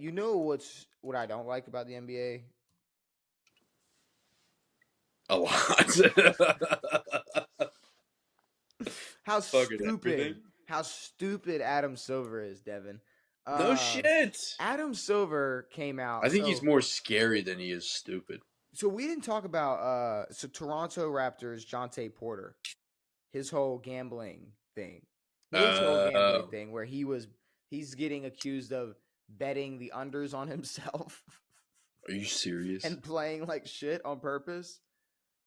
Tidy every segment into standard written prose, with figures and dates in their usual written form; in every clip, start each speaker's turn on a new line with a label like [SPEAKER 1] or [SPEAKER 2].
[SPEAKER 1] You know what I don't like about the NBA?
[SPEAKER 2] A lot.
[SPEAKER 1] How
[SPEAKER 2] Fucking everything.
[SPEAKER 1] stupid Adam Silver is, Devin.
[SPEAKER 2] No
[SPEAKER 1] Um,
[SPEAKER 2] shit.
[SPEAKER 1] Adam Silver came
[SPEAKER 2] I
[SPEAKER 1] out.
[SPEAKER 2] think he's
[SPEAKER 1] So
[SPEAKER 2] more scary than he is stupid.
[SPEAKER 1] we didn't talk about Toronto Raptors Jontay Porter, his whole gambling thing. His whole gambling
[SPEAKER 2] Uh,
[SPEAKER 1] thing where he's getting accused of betting the unders on himself
[SPEAKER 2] are you serious?
[SPEAKER 1] and playing like shit on purpose.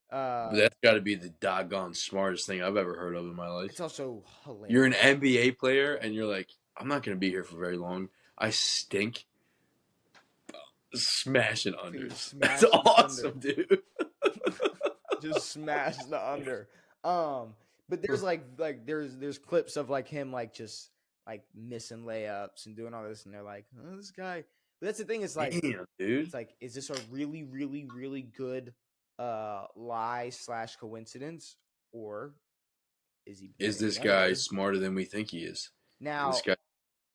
[SPEAKER 1] Uh,
[SPEAKER 2] That's got to be the doggone smartest thing I've ever heard of in my life.
[SPEAKER 1] it's also
[SPEAKER 2] You're an
[SPEAKER 1] hilarious.
[SPEAKER 2] NBA player and you're like, I'm not going to be here for very long. I stink. Smashing
[SPEAKER 1] Dude,
[SPEAKER 2] unders. That's
[SPEAKER 1] smash the under.
[SPEAKER 2] awesome, dude.
[SPEAKER 1] Just smash the under. But there's clips of like him like just like missing layups and doing all this, and they're like, oh, this guy. But that's the thing.
[SPEAKER 2] Damn, dude.
[SPEAKER 1] It's like, is this a really, really, really good lie / coincidence, or is he
[SPEAKER 2] Is
[SPEAKER 1] betting
[SPEAKER 2] this
[SPEAKER 1] the
[SPEAKER 2] guy
[SPEAKER 1] under?
[SPEAKER 2] smarter than we think he is? And this
[SPEAKER 1] Now,
[SPEAKER 2] guy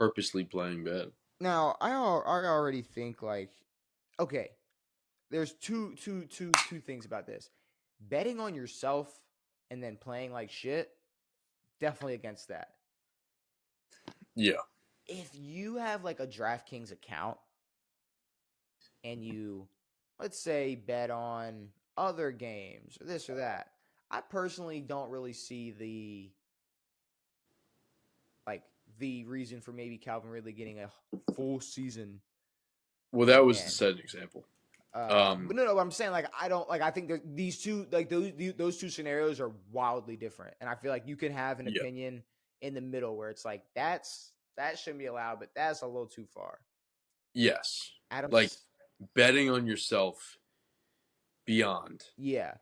[SPEAKER 2] purposely playing bad.
[SPEAKER 1] I already think like, okay, there's two things about this. Betting on yourself and then playing like shit, definitely against that.
[SPEAKER 2] Yeah.
[SPEAKER 1] If you have like a DraftKings account and you, let's say, bet on other games or this or that, I personally don't really see the reason for maybe Calvin Ridley getting a full season
[SPEAKER 2] Well, that was the
[SPEAKER 1] ban.
[SPEAKER 2] said example.
[SPEAKER 1] But no, I'm saying like I don't like. I think these two like those two scenarios are wildly different, and I feel like you can have an
[SPEAKER 2] Yeah.
[SPEAKER 1] opinion in the middle where it's like that shouldn't be allowed, but that's a little too far.
[SPEAKER 2] Yes. Like
[SPEAKER 1] Adams,
[SPEAKER 2] betting on yourself beyond
[SPEAKER 1] yeah,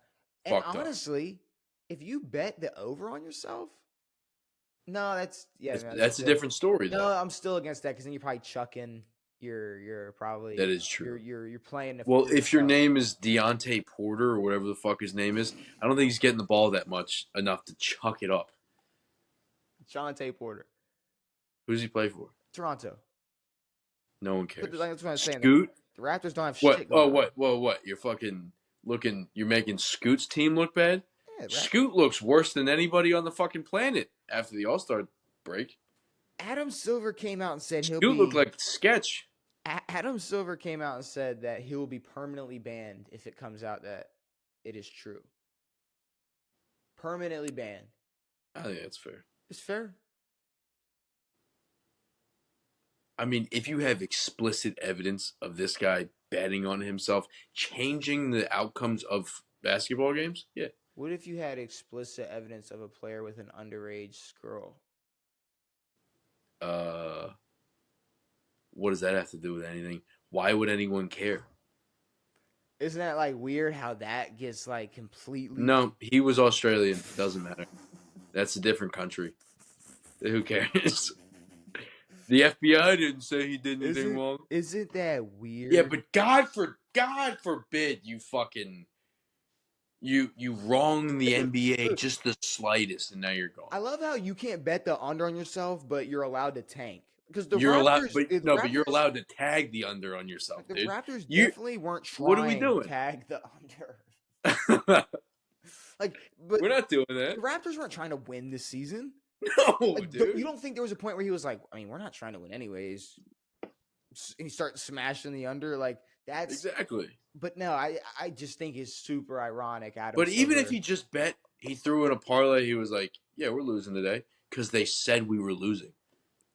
[SPEAKER 1] and
[SPEAKER 2] fucked up.
[SPEAKER 1] honestly, if you bet the over on yourself, no,
[SPEAKER 2] That's a different story,
[SPEAKER 1] no,
[SPEAKER 2] though.
[SPEAKER 1] I'm still against that because then you're probably chucking. You're
[SPEAKER 2] That
[SPEAKER 1] probably
[SPEAKER 2] is true.
[SPEAKER 1] you're playing
[SPEAKER 2] Well,
[SPEAKER 1] for
[SPEAKER 2] if your
[SPEAKER 1] yourself.
[SPEAKER 2] name is Jontay Porter or whatever the fuck his name is, I don't think he's getting the ball that much enough to chuck it up.
[SPEAKER 1] Jontay Porter,
[SPEAKER 2] Who does he play for?
[SPEAKER 1] Toronto.
[SPEAKER 2] No one
[SPEAKER 1] But
[SPEAKER 2] cares.
[SPEAKER 1] that's what I'm saying.
[SPEAKER 2] Scoot?
[SPEAKER 1] The Raptors don't have
[SPEAKER 2] What?
[SPEAKER 1] shit
[SPEAKER 2] Oh,
[SPEAKER 1] going on.
[SPEAKER 2] what? Whoa, what? You're fucking looking. You're making Scoot's team look bad.
[SPEAKER 1] Yeah,
[SPEAKER 2] Scoot looks worse than anybody on the fucking planet after the All Star break.
[SPEAKER 1] Adam Silver came out and said he'll
[SPEAKER 2] Scoot looked
[SPEAKER 1] be.
[SPEAKER 2] like sketch.
[SPEAKER 1] Adam Silver came out and said that he will be permanently banned if it comes out that it is true. Permanently banned.
[SPEAKER 2] I think that's fair.
[SPEAKER 1] It's fair.
[SPEAKER 2] I mean, if you have explicit evidence of this guy betting on himself, changing the outcomes of basketball games, yeah.
[SPEAKER 1] What if you had explicit evidence of a player with an underage girl?
[SPEAKER 2] Uh, what does that have to do with anything? Why would anyone care?
[SPEAKER 1] Isn't that like weird how that gets like completely?
[SPEAKER 2] No, he was Australian. Doesn't matter. That's a different country. Who cares? The FBI didn't say he did anything wrong.
[SPEAKER 1] Isn't that weird?
[SPEAKER 2] Yeah, but God forbid you fucking you wrong the NBA just the slightest, and now you're gone.
[SPEAKER 1] I love how you can't bet the under on yourself, but you're allowed to tank because the
[SPEAKER 2] You're allowed,
[SPEAKER 1] Raptors.
[SPEAKER 2] but you're allowed to tag the under on yourself,
[SPEAKER 1] The
[SPEAKER 2] dude.
[SPEAKER 1] Raptors
[SPEAKER 2] You,
[SPEAKER 1] definitely weren't trying
[SPEAKER 2] what are we doing?
[SPEAKER 1] to tag the under. But
[SPEAKER 2] We're not doing that.
[SPEAKER 1] the Raptors weren't trying to win this season.
[SPEAKER 2] No, dude.
[SPEAKER 1] You don't think there was a point where he was like, I mean, we're not trying to win anyways. He starts smashing the under like that's
[SPEAKER 2] exactly.
[SPEAKER 1] But no, I just think it's super ironic. Adam,
[SPEAKER 2] But even if
[SPEAKER 1] Silver.
[SPEAKER 2] he just bet, he threw in a parlay. He was like, "Yeah, we're losing today," because they said we were losing.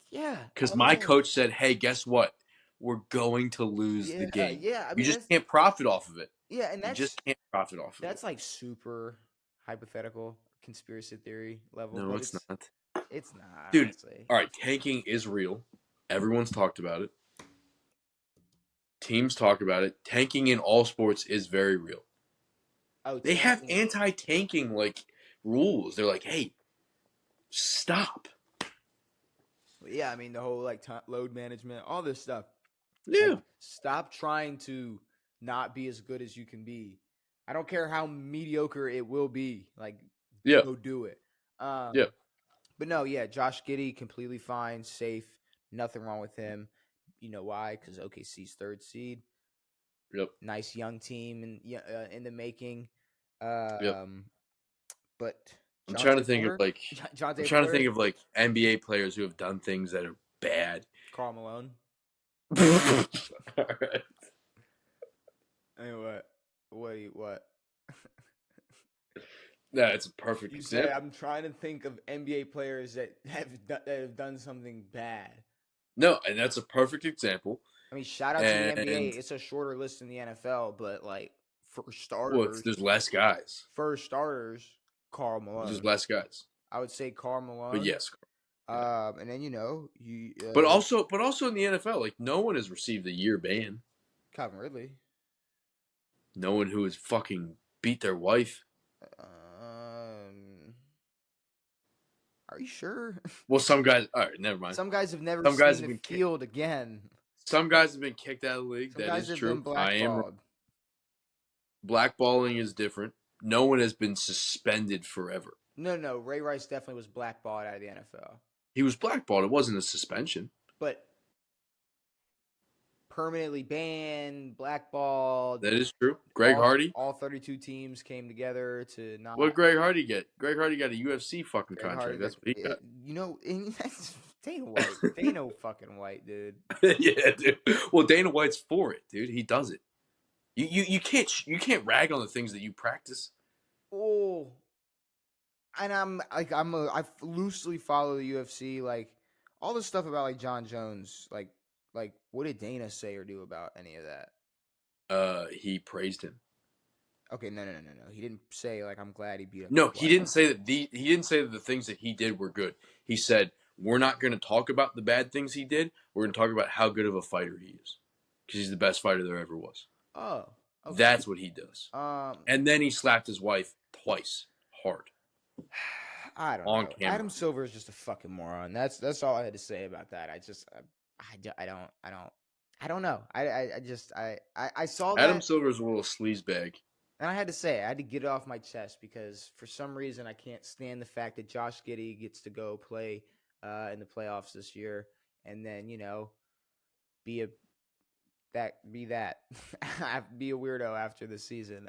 [SPEAKER 1] Yeah,
[SPEAKER 2] Because my coach said, "Hey, guess what? We're going to lose the game.
[SPEAKER 1] Yeah, I mean,
[SPEAKER 2] you just can't profit off of it.
[SPEAKER 1] Yeah, and
[SPEAKER 2] you just can't profit off of it.
[SPEAKER 1] That's like super hypothetical conspiracy theory level.
[SPEAKER 2] No,
[SPEAKER 1] but
[SPEAKER 2] it's not.
[SPEAKER 1] It's not,
[SPEAKER 2] dude.
[SPEAKER 1] honestly.
[SPEAKER 2] All right, tanking is real. Everyone's talked about it. Teams talk about it. Tanking in all sports is very real.
[SPEAKER 1] Oh,
[SPEAKER 2] they have anti-tanking like rules. They're like, hey, stop.
[SPEAKER 1] Yeah, I mean the whole like load management, all this stuff.
[SPEAKER 2] Yeah.
[SPEAKER 1] Like, stop trying to not be as good as you can be. I don't care how mediocre it will be. Like, go do it.
[SPEAKER 2] Yeah.
[SPEAKER 1] But no, yeah, Josh Giddey completely fine, safe, nothing wrong with him. You know why? Because OKC's third seed.
[SPEAKER 2] Yep.
[SPEAKER 1] Nice young team in the making.
[SPEAKER 2] Yep.
[SPEAKER 1] But
[SPEAKER 2] I'm trying to
[SPEAKER 1] Jontay
[SPEAKER 2] think of
[SPEAKER 1] Porter,
[SPEAKER 2] like I'm
[SPEAKER 1] Jontay
[SPEAKER 2] trying to think
[SPEAKER 1] Porter,
[SPEAKER 2] of like NBA players who have done things that are bad.
[SPEAKER 1] Karl Malone.
[SPEAKER 2] All right.
[SPEAKER 1] I mean, what?
[SPEAKER 2] That's a perfect
[SPEAKER 1] You said
[SPEAKER 2] example.
[SPEAKER 1] I'm trying to think of NBA players that have done something bad.
[SPEAKER 2] No, and that's a perfect example.
[SPEAKER 1] I mean, shout out to the NBA.
[SPEAKER 2] And
[SPEAKER 1] It's a shorter list than the NFL, but like for
[SPEAKER 2] well,
[SPEAKER 1] starters,
[SPEAKER 2] there's less guys.
[SPEAKER 1] Karl
[SPEAKER 2] There's
[SPEAKER 1] Malone.
[SPEAKER 2] less guys.
[SPEAKER 1] I would say Karl
[SPEAKER 2] But
[SPEAKER 1] Malone.
[SPEAKER 2] yes. Yeah.
[SPEAKER 1] And then you
[SPEAKER 2] But also in the NFL, like no one has received a year ban.
[SPEAKER 1] Calvin Ridley.
[SPEAKER 2] No one who has fucking beat their wife.
[SPEAKER 1] Are you sure?
[SPEAKER 2] Well, some guys. All right, never mind.
[SPEAKER 1] Some guys have never
[SPEAKER 2] Some guys
[SPEAKER 1] seen
[SPEAKER 2] have
[SPEAKER 1] the
[SPEAKER 2] been
[SPEAKER 1] field again.
[SPEAKER 2] some guys have been kicked out of the league.
[SPEAKER 1] Some
[SPEAKER 2] That
[SPEAKER 1] guys
[SPEAKER 2] is
[SPEAKER 1] have been
[SPEAKER 2] true. I am wrong.
[SPEAKER 1] blackballed.
[SPEAKER 2] Blackballing is different. No one has been suspended forever.
[SPEAKER 1] No. Ray Rice definitely was blackballed out of the NFL.
[SPEAKER 2] He was blackballed. It wasn't a suspension.
[SPEAKER 1] But permanently banned, blackballed.
[SPEAKER 2] That is true. Greg Hardy.
[SPEAKER 1] All 32 teams came together to not.
[SPEAKER 2] What did Greg Hardy get? Greg Hardy got a UFC fucking
[SPEAKER 1] Greg
[SPEAKER 2] contract.
[SPEAKER 1] Hardy
[SPEAKER 2] That's what he got.
[SPEAKER 1] That's Dana White. Dana fucking White, dude.
[SPEAKER 2] Yeah, dude. Well, Dana White's for it, dude. He does it. You can't rag on the things that you practice.
[SPEAKER 1] Oh, and I loosely follow the UFC. Like all the stuff about like John Jones. Like what did Dana say or do about any of that?
[SPEAKER 2] He praised him.
[SPEAKER 1] Okay, no. He didn't say like I'm glad he beat up.
[SPEAKER 2] No,
[SPEAKER 1] his
[SPEAKER 2] he
[SPEAKER 1] wife.
[SPEAKER 2] didn't say that he didn't say that the things that he did were good. He said we're not going to talk about the bad things he did. We're going to talk about how good of a fighter he is because he's the best fighter there ever was.
[SPEAKER 1] Oh, okay.
[SPEAKER 2] That's what he does.
[SPEAKER 1] Um,
[SPEAKER 2] And then he slapped his wife twice hard.
[SPEAKER 1] I don't
[SPEAKER 2] On
[SPEAKER 1] know.
[SPEAKER 2] camera.
[SPEAKER 1] Adam Silver is just a fucking moron. That's all I had to say about that. I don't know. I saw that.
[SPEAKER 2] Adam Silver's a little sleazebag.
[SPEAKER 1] And I had to say, I had to get it off my chest because for some reason I can't stand the fact that Josh Giddey gets to go play in the playoffs this year, and then be a be a weirdo after the season.